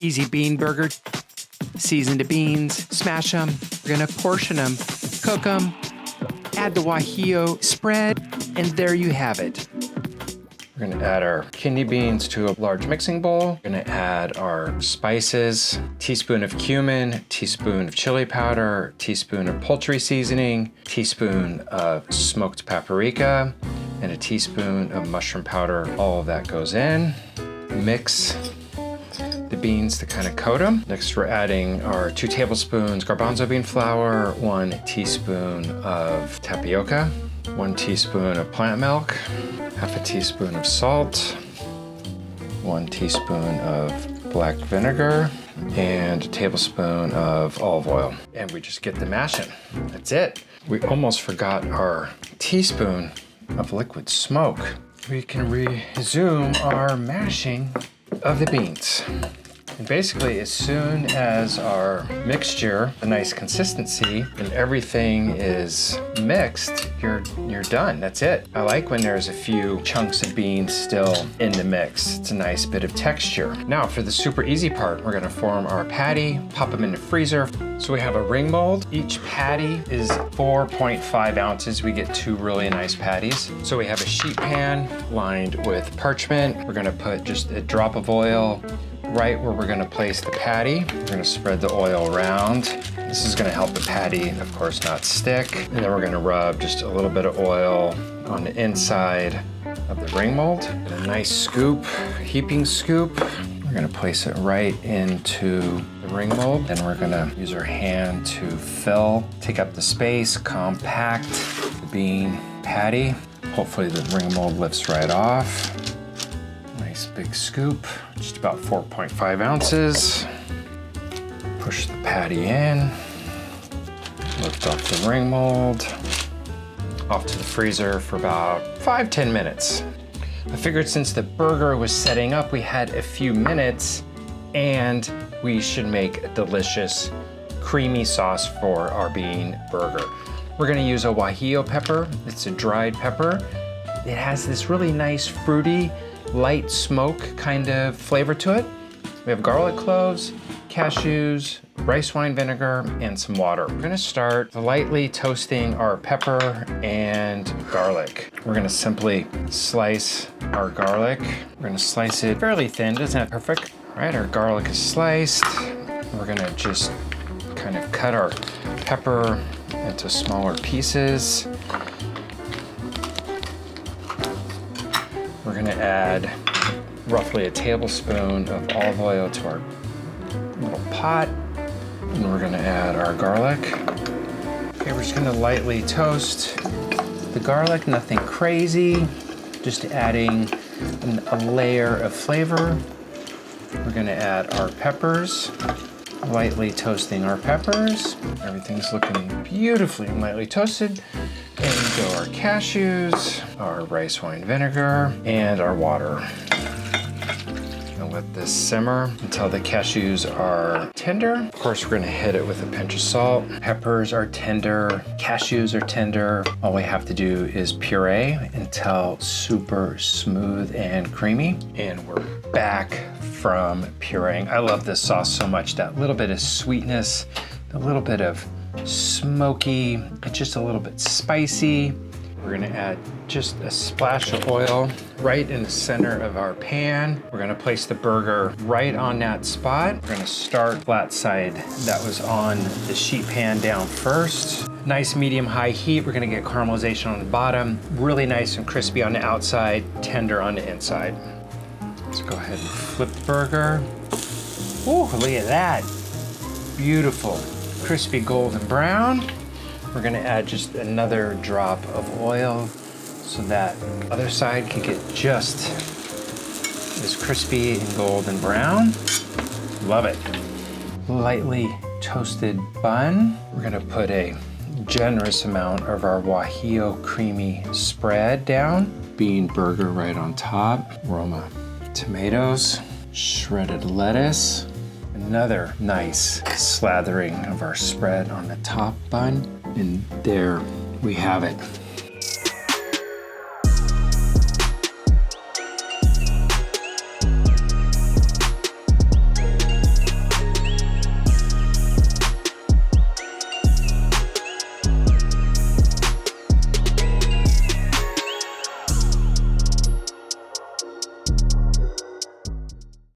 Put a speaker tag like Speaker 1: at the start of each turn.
Speaker 1: Easy bean burger. Season the beans, smash them. We're gonna portion them, cook them, add the guajillo spread, and there you have it.
Speaker 2: We're gonna add our kidney beans to a large mixing bowl. We're gonna add our spices, teaspoon of cumin, teaspoon of chili powder, teaspoon of poultry seasoning, teaspoon of smoked paprika, and a teaspoon of mushroom powder. All of that goes in. Mix the beans to kind of coat them. Next, we're adding our 2 tablespoons garbanzo bean flour, 1 teaspoon of tapioca, 1 teaspoon of plant milk, half a teaspoon of salt, 1 teaspoon of black vinegar, and a tablespoon of olive oil. And we just get the mashing. That's it. We almost forgot our teaspoon of liquid smoke. We can resume our mashing of the beans. And basically, as soon as our mixture, a nice consistency, and everything is mixed, you're done. That's it. I like when there's a few chunks of beans still in the mix. It's a nice bit of texture. Now for the super easy part, we're gonna form our patty, pop them in the freezer. So we have a ring mold. Each patty is 4.5 ounces. We get 2 really nice patties. So we have a sheet pan lined with parchment. We're gonna put just a drop of oil right where we're gonna place the patty. We're gonna spread the oil around. This is gonna help the patty, of course, not stick. And then we're gonna rub just a little bit of oil on the inside of the ring mold. And a nice scoop, heaping scoop. We're gonna place it right into the ring mold. Then we're gonna use our hand to fill, take up the space, compact the bean patty. Hopefully the ring mold lifts right off. Nice big scoop, just about 4.5 ounces. Push the patty in, lift off the ring mold, off to the freezer for about 5-10 minutes. I figured since the burger was setting up, we had a few minutes and we should make a delicious creamy sauce for our bean burger. We're gonna use a guajillo pepper. It's a dried pepper. It has this really nice fruity, light smoke kind of flavor to it. We have garlic cloves, cashews, rice wine vinegar, and some water. We're gonna start lightly toasting our pepper and garlic. We're gonna simply slice our garlic. We're gonna slice it fairly thin, doesn't have perfect. All right, our garlic is sliced. We're gonna just kind of cut our pepper into smaller pieces. We're gonna add roughly a tablespoon of olive oil to our little pot. And we're gonna add our garlic. Okay, we're just gonna lightly toast the garlic, nothing crazy, just adding a layer of flavor. We're gonna add our peppers, lightly toasting our peppers. Everything's looking beautifully and lightly toasted. And go our cashews, our rice wine vinegar, and our water. And let this simmer until the cashews are tender. Of course, we're gonna hit it with a pinch of salt. Peppers are tender, cashews are tender. All we have to do is puree until super smooth and creamy. And we're back from pureeing. I love this sauce so much. That little bit of sweetness, a little bit of smoky, just a little bit spicy. We're gonna add just a splash of oil right in the center of our pan. We're gonna place the burger right on that spot. We're gonna start flat side that was on the sheet pan down first. Nice medium-high heat. We're gonna get caramelization on the bottom, really nice and crispy on the outside, tender on the inside. Let's go ahead and flip the burger. Ooh, look at that. Beautiful, crispy golden brown. We're gonna add just another drop of oil so that other side can get just as crispy and golden brown. Love it. Lightly toasted bun. We're gonna put a generous amount of our guajillo creamy spread down. Bean burger right on top. Roma tomatoes, shredded lettuce. Another nice slathering of our spread on the top bun. And there we have it.